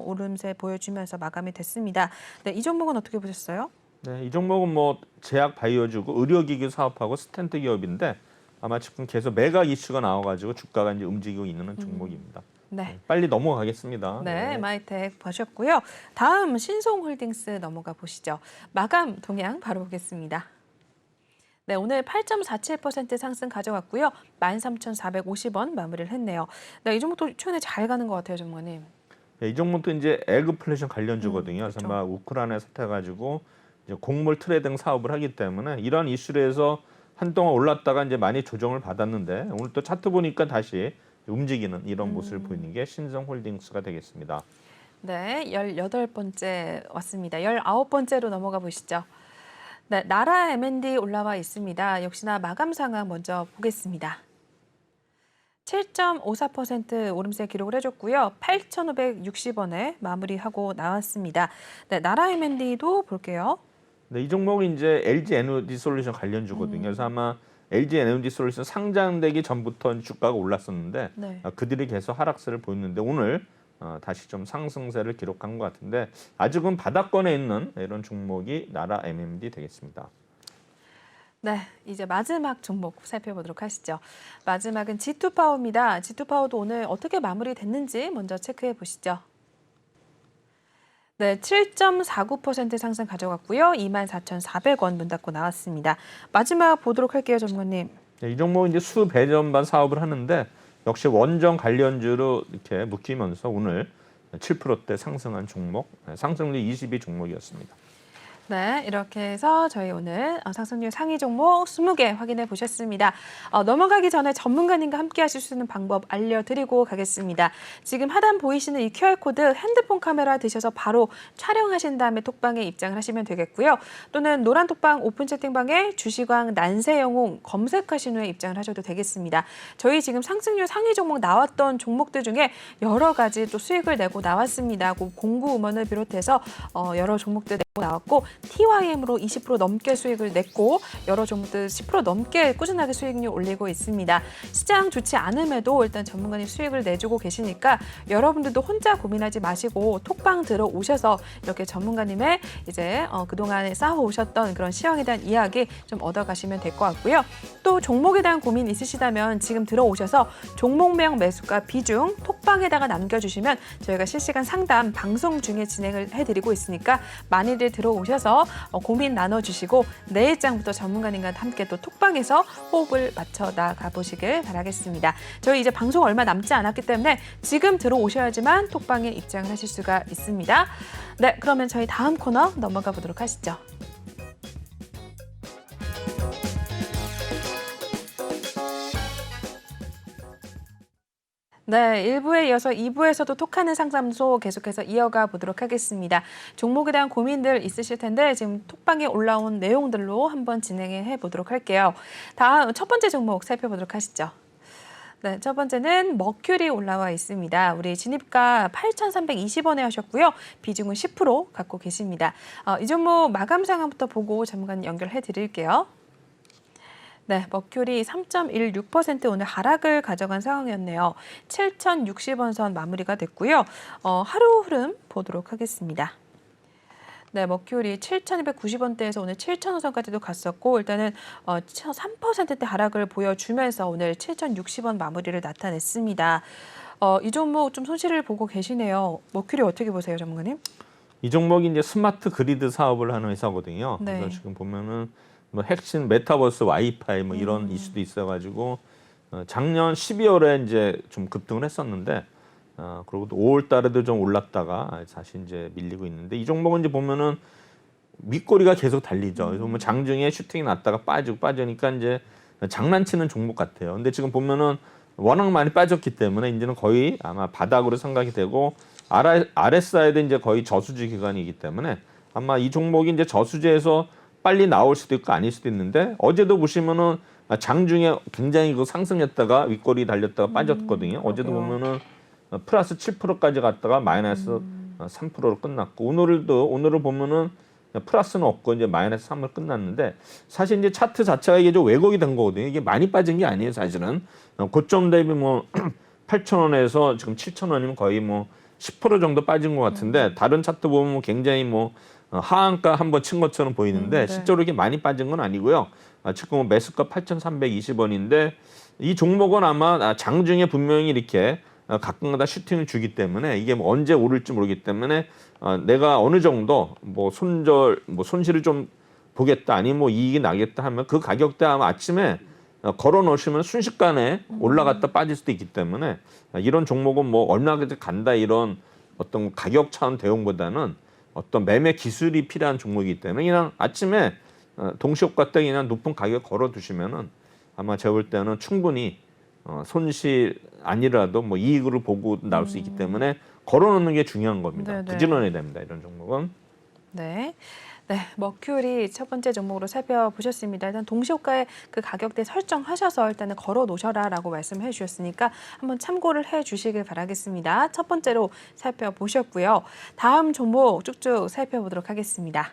오름세 보여주면서 마감이 됐습니다. 네, 이 종목은 어떻게 보셨어요? 네, 이 종목은 뭐 제약 바이오주고 의료기기 사업하고 스텐트 기업인데 아마 지금 계속 매각 이슈가 나와가지고 주가가 이제 움직이고 있는 종목입니다. 네. 빨리 넘어가겠습니다. 네, MI텍 보셨고요. 다음 신송홀딩스 넘어가 보시죠. 마감 동향 바로 보겠습니다. 네, 오늘 8.47% 상승 가져갔고요. 13,450원 마무리를 했네요. 네, 이 종목도 최근에 잘 가는 것 같아요, 전문가님. 네, 이 종목도 이제 에그플레이션 관련주거든요. 그렇죠. 그래서 막 우크라이나 사태 가지고 이제 곡물 트레이딩 사업을 하기 때문에 이런 이슈로 해서 한동안 올랐다가 이제 많이 조정을 받았는데 오늘 또 차트 보니까 다시 움직이는 이런 모습을 보이는 게 신성홀딩스가 되겠습니다. 네, 18번째 왔습니다. 19번째로 넘어가 보시죠. 네, 나라 M&D 올라와 있습니다. 역시나 마감 상황 먼저 보겠습니다. 7.54% 오름세 기록을 해줬고요. 8,560원에 마무리하고 나왔습니다. 네, 나라 M&D도 볼게요. 네, 이 종목은 이제 LG 에너지 솔루션 관련주거든요. 그래서 아마 LG 에너지 솔루션 상장되기 전부터 주가가 올랐었는데 네. 그들이 계속 하락세를 보였는데 오늘 다시 좀 상승세를 기록한 것 같은데 아직은 바닥권에 있는 이런 종목이 나라 MMD 되겠습니다. 네, 이제 마지막 종목 살펴보도록 하시죠. 마지막은 G2파워입니다. G2파워도 오늘 어떻게 마무리됐는지 먼저 체크해 보시죠. 네, 7.49% 상승 가져갔고요. 24,400원 문 닫고 나왔습니다. 마지막 보도록 할게요, 전문가님. 네, 이 종목은 이제 수배전반 사업을 하는데 역시 원전 관련주로 이렇게 묶이면서 오늘 7%대 상승한 종목, 상승률 22 종목이었습니다. 네, 이렇게 해서 저희 오늘 상승률 상위 종목 20개 확인해 보셨습니다. 넘어가기 전에 전문가님과 함께 하실 수 있는 방법 알려드리고 가겠습니다. 지금 하단 보이시는 이 QR코드 핸드폰 카메라 드셔서 바로 촬영하신 다음에 톡방에 입장을 하시면 되겠고요. 또는 노란 톡방 오픈 채팅방에 주시광 난세영웅 검색하신 후에 입장을 하셔도 되겠습니다. 저희 지금 상승률 상위 종목 나왔던 종목들 중에 여러 가지 또 수익을 내고 나왔습니다. 공구음원을 비롯해서 여러 종목들 내고 나왔고 TYM으로 20% 넘게 수익을 냈고 여러 종목들 10% 넘게 꾸준하게 수익률 올리고 있습니다. 시장 좋지 않음에도 일단 전문가님 수익을 내주고 계시니까 여러분들도 혼자 고민하지 마시고 톡방 들어오셔서 이렇게 전문가님의 이제 그동안에 쌓아오셨던 그런 시황에 대한 이야기 좀 얻어가시면 될 것 같고요. 또 종목에 대한 고민 있으시다면 지금 들어오셔서 종목명 매수가 비중 톡방에다가 남겨주시면 저희가 실시간 상담 방송 중에 진행을 해드리고 있으니까 많이들 들어오셔서 고민 나눠주시고 내일장부터 전문가님과 함께 또 톡방에서 호흡을 맞춰 나가 보시길 바라겠습니다. 저희 이제 방송 얼마 남지 않았기 때문에 지금 들어오셔야지만 톡방에 입장을 하실 수가 있습니다. 네, 그러면 저희 다음 코너 넘어가 보도록 하시죠. 네, 1부에 이어서 2부에서도 톡하는 상담소 계속해서 이어가 보도록 하겠습니다. 종목에 대한 고민들 있으실 텐데 지금 톡방에 올라온 내용들로 한번 진행해 보도록 할게요. 다음 첫 번째 종목 살펴보도록 하시죠. 네, 첫 번째는 머큐리 올라와 있습니다. 우리 진입가 8,320원에 하셨고요. 비중은 10% 갖고 계십니다. 이 종목 마감 상황부터 보고 전문가님 연결해 드릴게요. 네, 머큐리 3.16% 오늘 하락을 가져간 상황이었네요. 7,060원 선 마무리가 됐고요. 하루 흐름 보도록 하겠습니다. 네, 머큐리 7,290원대에서 오늘 7,000원선까지도 갔었고 일단은 3%대 하락을 보여주면서 오늘 7,060원 마무리를 나타냈습니다. 이 종목 좀 손실을 보고 계시네요. 머큐리 어떻게 보세요, 전문가님? 이 종목이 이제 스마트 그리드 사업을 하는 회사거든요. 네. 그래서 지금 보면은 뭐 핵심 메타버스 와이파이 뭐 이런 이슈도 있어가지고 작년 12월에 이제 좀 급등을 했었는데 그리고 또 5월 달에도 좀 올랐다가 다시 이제 밀리고 있는데 이 종목은 이제 보면은 윗꼬리가 계속 달리죠. 그래서 뭐 장중에 슈팅이 났다가 빠지니까 이제 장난치는 종목 같아요. 근데 지금 보면은 워낙 많이 빠졌기 때문에 이제는 거의 아마 바닥으로 생각이 되고 RSI도 이제 거의 저수지 기간이기 때문에 아마 이 종목이 이제 저수지에서 빨리 나올 수도 있고 아닐 수도 있는데 어제도 보시면은 장중에 굉장히 그 상승했다가 윗꼬리 달렸다가 빠졌거든요. 어제도 보면은 플러스 7%까지 갔다가 마이너스 3%로 끝났고 오늘을 보면은 플러스는 없고 이제 마이너스 3을 끝났는데 사실 이제 차트 자체가 이게 좀 왜곡이 된 거거든요. 이게 많이 빠진 게 아니에요, 사실은. 고점 대비 뭐 8,000원에서 지금 7,000원이면 거의 뭐 10% 정도 빠진 것 같은데 다른 차트 보면 굉장히 뭐 하한가 한번 친 것처럼 보이는데 네. 실제로 이렇게 많이 빠진 건 아니고요. 지금 매수가 8,320원인데 이 종목은 아마 장중에 분명히 이렇게 가끔가다 슈팅을 주기 때문에 이게 뭐 언제 오를지 모르기 때문에 내가 어느 정도 뭐 손실을 좀 보겠다 아니면 뭐 이익이 나겠다 하면 그 가격대 아마 아침에 걸어 놓으시면 순식간에 올라갔다 빠질 수도 있기 때문에 이런 종목은 뭐 얼마까지 간다 이런 어떤 가격 차원 대응보다는 어떤 매매 기술이 필요한 종목이기 때문에 그냥 아침에 동시효과 때 그냥 높은 가격 걸어 두시면은 아마 제가 볼 때는 충분히 손실 아니라도 뭐 이익으로 보고 나올 수 있기 때문에 걸어 놓는 게 중요한 겁니다. 네네. 부지런해야 됩니다. 이런 종목은. 네. 네, 머큐리 첫 번째 종목으로 살펴보셨습니다. 일단 동시호가의 그 가격대 설정하셔서 일단은 걸어 놓으셔라라고 말씀해 주셨으니까 한번 참고를 해 주시길 바라겠습니다. 첫 번째로 살펴보셨고요. 다음 종목 쭉쭉 살펴보도록 하겠습니다.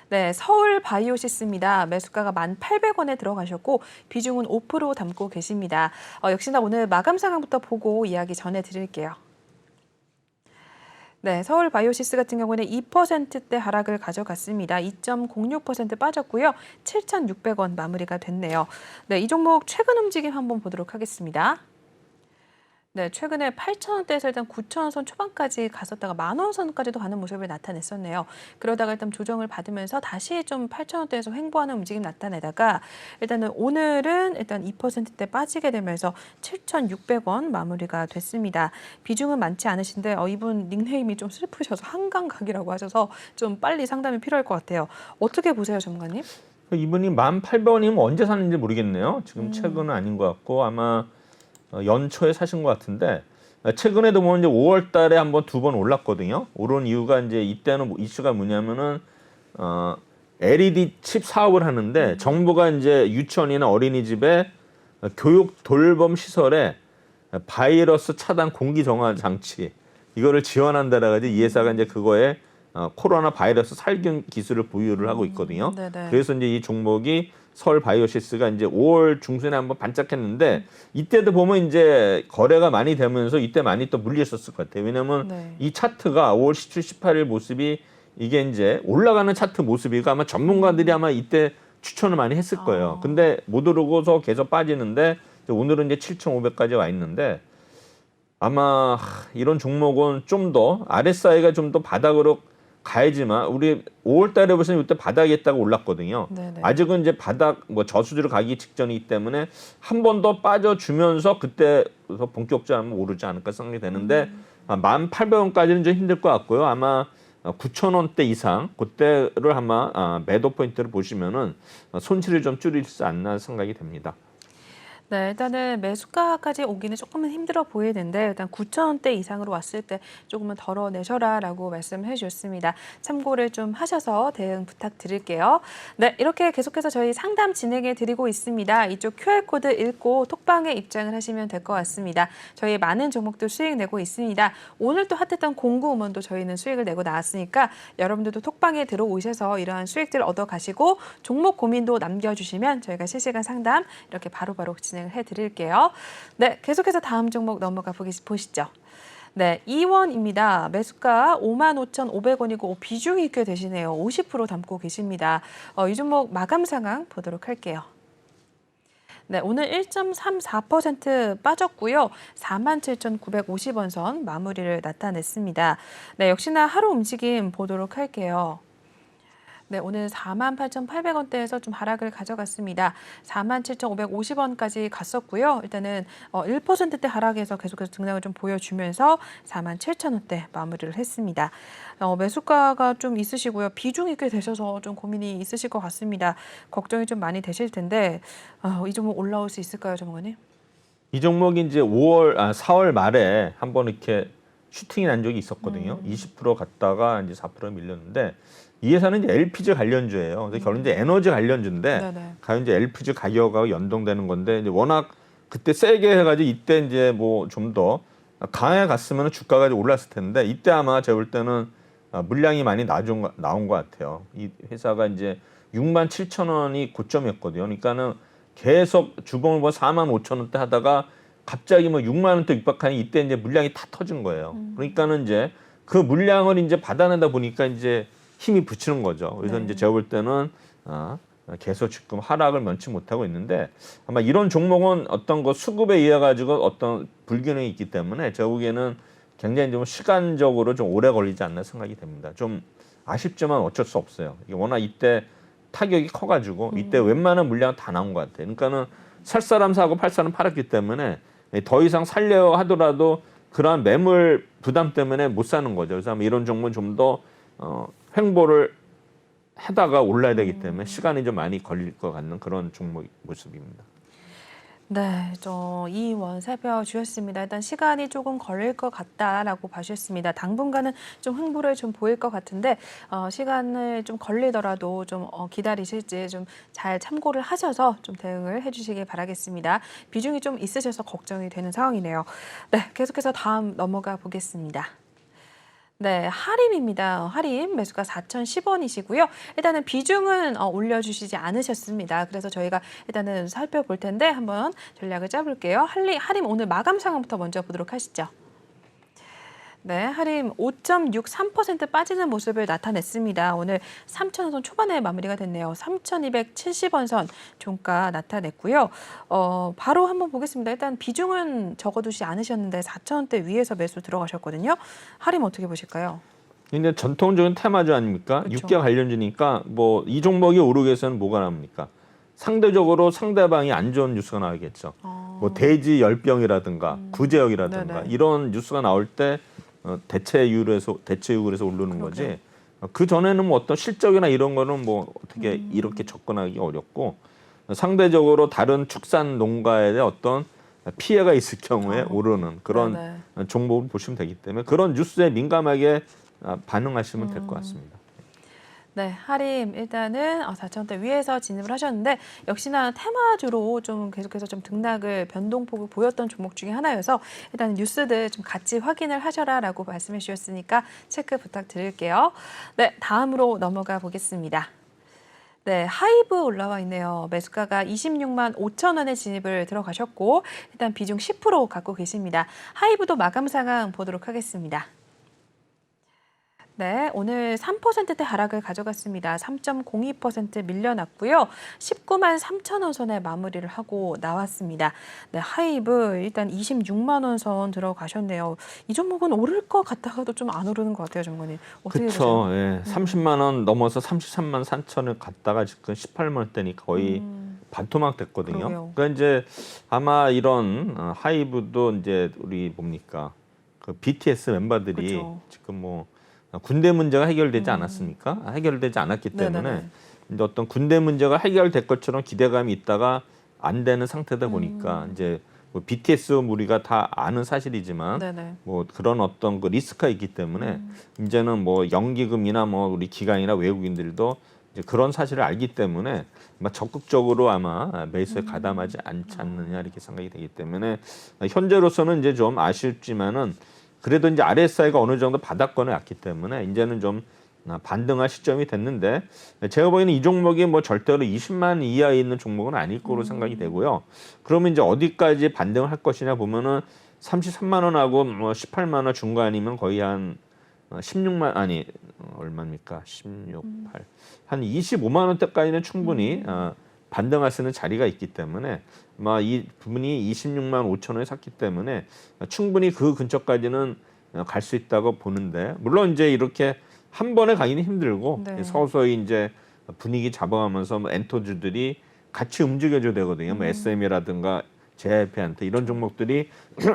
네, 서울 바이오시스입니다. 매수가가 1,800원에 들어가셨고 비중은 5% 담고 계십니다. 역시나 오늘 마감 상황부터 보고 이야기 전해드릴게요. 네, 서울 바이오시스 같은 경우는 2%대 하락을 가져갔습니다. 2.06% 빠졌고요. 7,600원 마무리가 됐네요. 네, 이 종목 최근 움직임 한번 보도록 하겠습니다. 네, 최근에 8,000원대에서 일단 9,000원 선 초반까지 갔었다가 10,000원 선까지도 가는 모습을 나타냈었네요. 그러다가 일단 조정을 받으면서 다시 좀 8,000원대에서 횡보하는 움직임 나타내다가 일단은 오늘은 일단 2%대 빠지게 되면서 7,600원 마무리가 됐습니다. 비중은 많지 않으신데 이분 닉네임이 좀 슬프셔서 한강각이라고 하셔서 좀 빨리 상담이 필요할 것 같아요. 어떻게 보세요, 전문가님? 이분이 1,800원이면 언제 샀는지 모르겠네요. 지금 최근은 아닌 것 같고 아마 연초에 사신 것 같은데 최근에도 보면 이제 5월 달에 한번 2번 올랐거든요. 오른 이유가 이제 이때는 이슈가 뭐냐면은 LED 칩 사업을 하는데 정부가 이제 유치원이나 어린이집에 교육 돌봄 시설에 바이러스 차단 공기 정화 장치 이거를 지원한다라 가지고 이 회사가 이제 그거에 코로나 바이러스 살균 기술을 보유를 하고 있거든요. 네네. 그래서 이제 이 종목이 서울 바이오시스가 이제 5월 중순에 한번 반짝했는데 이때도 보면 이제 거래가 많이 되면서 이때 많이 또 물렸었을 것 같아요. 왜냐하면 네. 이 차트가 5월 17, 18일 모습이 이게 이제 올라가는 차트 모습이고 아마 전문가들이 아마 이때 추천을 많이 했을 거예요. 근데 못 오르고서 계속 빠지는데 오늘은 이제 7,500까지 와 있는데 아마 이런 종목은 좀 더 RSI가 좀 더 바닥으로 가야지만 우리 5월 달에 보시면 이때 바닥에 있다가 올랐거든요. 네네. 아직은 이제 바닥 저수지로 가기 직전이기 때문에 한 번 더 빠져주면서 그때서 본격적으로 하면 오르지 않을까 생각이 되는데 1,800원까지는 좀 힘들 것 같고요. 아마 9,000원대 이상 그때를 아마 매도 포인트를 보시면은 손실을 좀 줄일 수 않나 생각이 됩니다. 네, 일단은 매수가까지 오기는 조금은 힘들어 보이는데 일단 9,000원대 이상으로 왔을 때 조금은 덜어내셔라라고 말씀해 주셨습니다. 참고를 좀 하셔서 대응 부탁드릴게요. 네, 이렇게 계속해서 저희 상담 진행해 드리고 있습니다. 이쪽 QR코드 읽고 톡방에 입장을 하시면 될 것 같습니다. 저희 많은 종목도 수익 내고 있습니다. 오늘 또 핫했던 공구음원도 저희는 수익을 내고 나왔으니까 여러분들도 톡방에 들어오셔서 이러한 수익들 얻어가시고 종목 고민도 남겨주시면 저희가 실시간 상담 이렇게 바로바로 진행 해드릴게요. 네, 계속해서 다음 종목 넘어가 보시죠. 네, 이원입니다. 매수가 55,500원이고 비중이 꽤 되시네요. 50% 담고 계십니다. 이 종목 마감 상황 보도록 할게요. 네, 오늘 1.34% 빠졌고요. 47,950원 선 마무리를 나타냈습니다. 네, 역시나 하루 움직임 보도록 할게요. 네, 오늘 48,800원대에서 좀 하락을 가져갔습니다. 47,550원까지 갔었고요. 일단은 1%대 하락에서 계속해서 등락을 좀 보여주면서 47,000원대 마무리를 했습니다. 매수가가 좀 있으시고요. 비중이 꽤 되셔서 좀 고민이 있으실 것 같습니다. 걱정이 좀 많이 되실 텐데 이 종목 올라올 수 있을까요, 전문가님? 이 종목이 이제 4월 말에 한번 이렇게 슈팅이 난 적이 있었거든요. 20% 갔다가 이제 4% 밀렸는데 이 회사는 이제 LPG 관련주예요. 그래서 결국 이제 에너지 관련주인데 네네. 과연 이제 LPG 가격하고 연동되는 건데 이제 워낙 그때 세게 해가지고 이때 이제 뭐 좀 더 강하게 갔으면 주가가 좀 올랐을 텐데 이때 아마 제가 볼 때는 물량이 많이 나온 것 같아요. 이 회사가 이제 67,000원이 고점이었거든요. 그러니까는 계속 주봉을 뭐 45,000원대 하다가 갑자기 뭐 6만 원대 육박하니 이때 이제 물량이 다 터진 거예요. 그러니까는 이제 그 물량을 이제 받아내다 보니까 이제 힘이 붙이는 거죠. 그래서 네. 이제 제가 볼 때는 계속 지금 하락을 면치 못하고 있는데 아마 이런 종목은 어떤 거 수급에 의해 가지고 어떤 불균형이 있기 때문에 제가 보기에는 굉장히 좀 시간적으로 좀 오래 걸리지 않나 생각이 됩니다. 좀 아쉽지만 어쩔 수 없어요. 이게 워낙 이때 타격이 커가지고 이때 웬만한 물량은 다 나온 것 같아요. 그러니까는 살 사람 사고 팔 사람 팔았기 때문에 더 이상 살려 하더라도 그러한 매물 부담 때문에 못 사는 거죠. 그래서 아마 이런 종목은 좀 더 횡보를 하다가 올라야 되기 때문에 시간이 좀 많이 걸릴 것 같는 그런 종목 모습입니다. 네, 이원 살펴주셨습니다. 일단 시간이 조금 걸릴 것 같다라고 봐주셨습니다. 당분간은 좀 흥부를 좀 보일 것 같은데 시간을 좀 걸리더라도 좀 기다리실지 좀 잘 참고를 하셔서 좀 대응을 해주시길 바라겠습니다. 비중이 좀 있으셔서 걱정이 되는 상황이네요. 네, 계속해서 다음 넘어가 보겠습니다. 네, 하림입니다. 하림 매수가 4,010원이시고요. 일단은 비중은 올려주시지 않으셨습니다. 그래서 저희가 일단은 살펴볼 텐데 한번 전략을 짜볼게요. 하림 오늘 마감 상황부터 먼저 보도록 하시죠. 네, 하림 5.63% 빠지는 모습을 나타냈습니다. 오늘 3,000원 초반에 마무리가 됐네요. 3,270원 선 종가 나타냈고요. 바로 한번 보겠습니다. 일단 비중은 적어두지 않으셨는데 4,000원대 위에서 매수 들어가셨거든요. 하림 어떻게 보실까요? 근데 전통적인 테마주 아닙니까? 그렇죠. 육계 관련주니까 뭐 이 종목이 오르기 위해서는 뭐가 나옵니까? 상대적으로 상대방이 안 좋은 뉴스가 나오겠죠. 뭐 대지 열병이라든가 구제역이라든가 네네. 이런 뉴스가 나올 때 대체율에서 오르는 거지. 그 전에는 뭐 어떤 실적이나 이런 거는 뭐 어떻게 이렇게 접근하기 어렵고 상대적으로 다른 축산 농가에 어떤 피해가 있을 경우에 오르는 그런 네네. 종목을 보시면 되기 때문에 그런 뉴스에 민감하게 반응하시면 될 것 같습니다. 네, 하림 일단은 4,000원대 위에서 진입을 하셨는데 역시나 테마주로 좀 계속해서 좀 등락을 변동폭을 보였던 종목 중에 하나여서 일단 뉴스들 좀 같이 확인을 하셔라라고 말씀해 주셨으니까 체크 부탁드릴게요. 네, 다음으로 넘어가 보겠습니다. 네, 하이브 올라와 있네요. 매수가가 26만 5천 원에 진입을 들어가셨고 일단 비중 10% 갖고 계십니다. 하이브도 마감 상황 보도록 하겠습니다. 네, 오늘 3%대 하락을 가져갔습니다. 3.02% 밀려났고요. 19만 3천 원 선에 마무리를 하고 나왔습니다. 네, 하이브 일단 26만 원 선 들어가셨네요. 이 종목은 오를 것 같다가도 좀 안 오르는 것 같아요, 정권님. 어떻게 보세요? 그렇죠. 예. 30만 원 넘어서 33만 4천을 갔다가 지금 18만 원대니까 거의 반토막 됐거든요. 그러게요. 그러니까 이제 아마 이런 하이브도 이제 우리 뭡니까? 그 BTS 멤버들이 그렇죠. 지금 뭐 군대 문제가 해결되지 않았습니까? 해결되지 않았기 때문에 네네네. 이제 어떤 군대 문제가 해결될 것처럼 기대감이 있다가 안 되는 상태다 보니까 이제 뭐 BTS 우리가 다 아는 사실이지만 네네. 뭐 그런 어떤 그 리스크가 있기 때문에 이제는 뭐 연기금이나 뭐 우리 기관이나 외국인들도 이제 그런 사실을 알기 때문에 아마 적극적으로 아마 매수에 가담하지 않지 않느냐 이렇게 생각이 되기 때문에 현재로서는 이제 좀 아쉽지만은 그래도 이제 RSI가 어느 정도 바닥권에 왔기 때문에 이제는 좀 반등할 시점이 됐는데 제가 보기에는 이 종목이 뭐 절대로 20만 이하에 있는 종목은 아닐 거로 생각이 되고요. 그러면 이제 어디까지 반등을 할 것이냐 보면은 33만 원하고 뭐 18만 원 중간이면 거의 한 16만 아니 얼마입니까? 16, 8. 한 25만 원대까지는 충분히 반등할 수 있는 자리가 있기 때문에 아마 이 부분이 26만 5천 원에 샀기 때문에 충분히 그 근처까지는 갈 수 있다고 보는데 물론 이제 이렇게 한 번에 가기는 힘들고 네. 서서히 이제 분위기 잡아가면서 뭐 엔터주들이 같이 움직여줘야 되거든요. 뭐 SM이라든가 JYP한테 이런 종목들이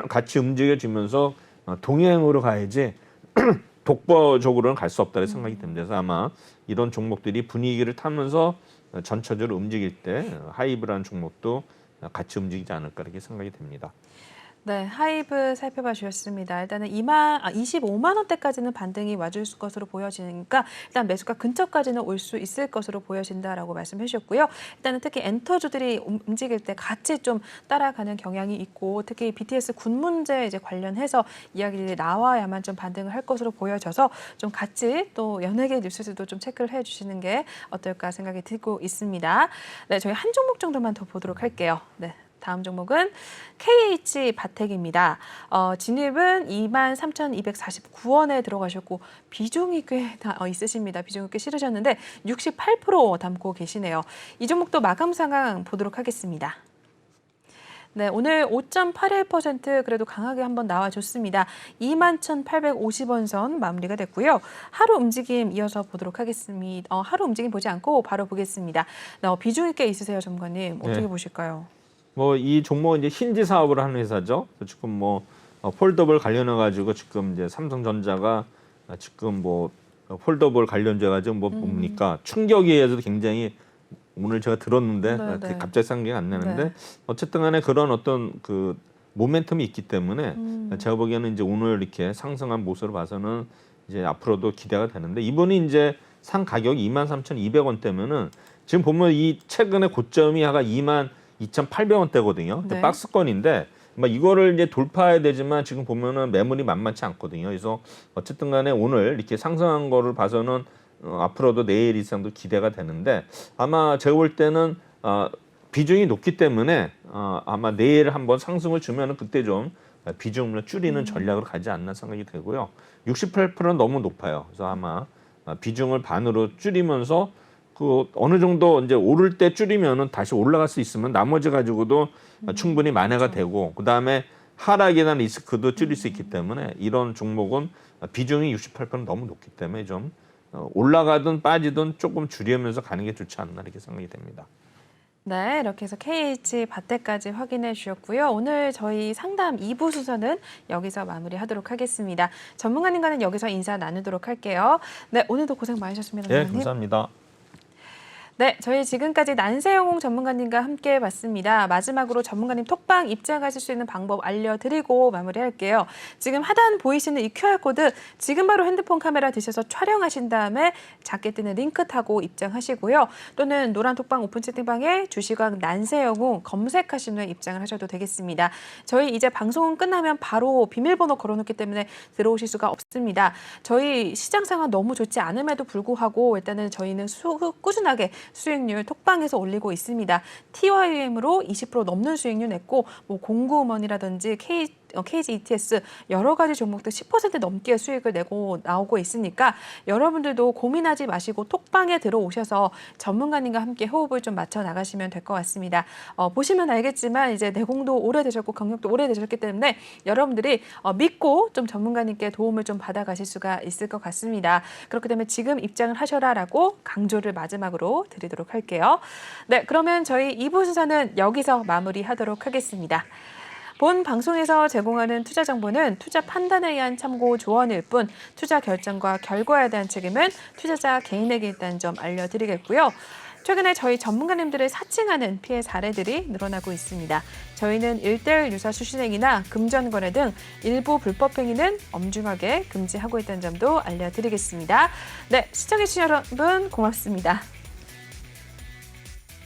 같이 움직여지면서 동행으로 가야지 독보적으로는 갈 수 없다는 생각이 듭니다. 그래서 아마 이런 종목들이 분위기를 타면서 전체적으로 움직일 때 하이브라는 종목도 같이 움직이지 않을까 이렇게 생각이 됩니다. 네, 하이브 살펴봐 주셨습니다. 일단은 25만 원대까지는 반등이 와줄 것으로 보여지니까 일단 매수가 근처까지는 올 수 있을 것으로 보여진다라고 말씀해 주셨고요. 일단은 특히 엔터주들이 움직일 때 같이 좀 따라가는 경향이 있고 특히 BTS 군 문제 이제 관련해서 이야기들이 나와야만 좀 반등을 할 것으로 보여져서 좀 같이 또 연예계 뉴스들도 좀 체크를 해 주시는 게 어떨까 생각이 들고 있습니다. 네, 저희 한 종목 정도만 더 보도록 할게요. 네. 다음 종목은 KH 바텍입니다. 진입은 23,249원에 들어가셨고 비중이 꽤 있으십니다. 비중이 꽤 실으셨는데 68% 담고 계시네요. 이 종목도 마감 상황 보도록 하겠습니다. 네, 오늘 5.81% 그래도 강하게 한번 나와줬습니다. 21,850원 선 마무리가 됐고요. 하루 움직임 이어서 보도록 하겠습니다. 하루 움직임 보지 않고 바로 보겠습니다. 비중이 꽤 있으세요, 전문가님. 어떻게 네. 보실까요? 뭐 이 종목은 이제 힌지 사업을 하는 회사죠. 지금 뭐 폴더블 관련해 가지고 지금 이제 삼성전자가 지금 뭐 폴더블 관련돼 가지고 뭐 뭡니까 충격에 의해서도 굉장히 오늘 제가 들었는데 네, 네. 갑자기 생각이 안 나는데 네. 어쨌든 간에 그런 어떤 그 모멘텀이 있기 때문에 제가 보기에는 이제 오늘 이렇게 상승한 모습을 봐서는 이제 앞으로도 기대가 되는데 이번이 이제 상 가격이 23,200원대면은 지금 보면 이 최근에 고점이 하가 22,800원대거든요. 네. 박스권인데 이거를 이제 돌파해야 되지만 지금 보면은 매물이 만만치 않거든요. 그래서 어쨌든 간에 오늘 이렇게 상승한 거를 봐서는 앞으로도 내일 이상도 기대가 되는데 아마 제가 볼 때는 비중이 높기 때문에 아마 내일 한번 상승을 주면은 그때 좀 비중을 줄이는 전략으로 가지 않나 생각이 되고요. 68%는 너무 높아요. 그래서 아마 비중을 반으로 줄이면서 그 어느 정도 이제 오를 때 줄이면은 다시 올라갈 수 있으면 나머지 가지고도 충분히 만회가 되고 그다음에 하락에 대한 리스크도 줄일 수 있기 때문에 이런 종목은 비중이 68%는 너무 높기 때문에 좀 올라가든 빠지든 조금 줄이면서 가는 게 좋지 않나 이렇게 생각이 됩니다. 네, 이렇게 해서 KH 바테까지 확인해 주셨고요. 오늘 저희 상담 2부 순서는 여기서 마무리하도록 하겠습니다. 전문가님과는 여기서 인사 나누도록 할게요. 네, 오늘도 고생 많으셨습니다. 네, 전문가님. 감사합니다. 네, 저희 지금까지 난세용 전문가님과 함께 봤습니다. 마지막으로 전문가님 톡방 입장하실 수 있는 방법 알려드리고 마무리할게요. 지금 하단 보이시는 이 QR코드 지금 바로 핸드폰 카메라 드셔서 촬영하신 다음에 작게 뜨는 링크 타고 입장하시고요. 또는 노란 톡방 오픈 채팅방에 주식왕 난세영웅 검색하신 후에 입장을 하셔도 되겠습니다. 저희 이제 방송 끝나면 바로 비밀번호 걸어놓기 때문에 들어오실 수가 없습니다. 저희 시장 상황 너무 좋지 않음에도 불구하고 일단은 저희는 꾸준하게 수익률 톡방에서 올리고 있습니다. TYM으로 20% 넘는 수익률 냈고 뭐 공구음원이라든지 KG ETS 여러 가지 종목들 10% 넘게 수익을 내고 나오고 있으니까 여러분들도 고민하지 마시고 톡방에 들어오셔서 전문가님과 함께 호흡을 좀 맞춰 나가시면 될 것 같습니다. 보시면 알겠지만 이제 내공도 오래되셨고 경력도 오래되셨기 때문에 여러분들이 믿고 좀 전문가님께 도움을 좀 받아가실 수가 있을 것 같습니다. 그렇기 때문에 지금 입장을 하셔라라고 강조를 마지막으로 드리도록 할게요. 네, 그러면 저희 2부 순서는 여기서 마무리하도록 하겠습니다. 본 방송에서 제공하는 투자 정보는 투자 판단에 의한 참고 조언일 뿐 투자 결정과 결과에 대한 책임은 투자자 개인에게 있다는 점 알려드리겠고요. 최근에 저희 전문가님들을 사칭하는 피해 사례들이 늘어나고 있습니다. 저희는 1:1 유사 수신행위나 금전거래 등 일부 불법 행위는 엄중하게 금지하고 있다는 점도 알려드리겠습니다. 네, 시청해주신 여러분 고맙습니다.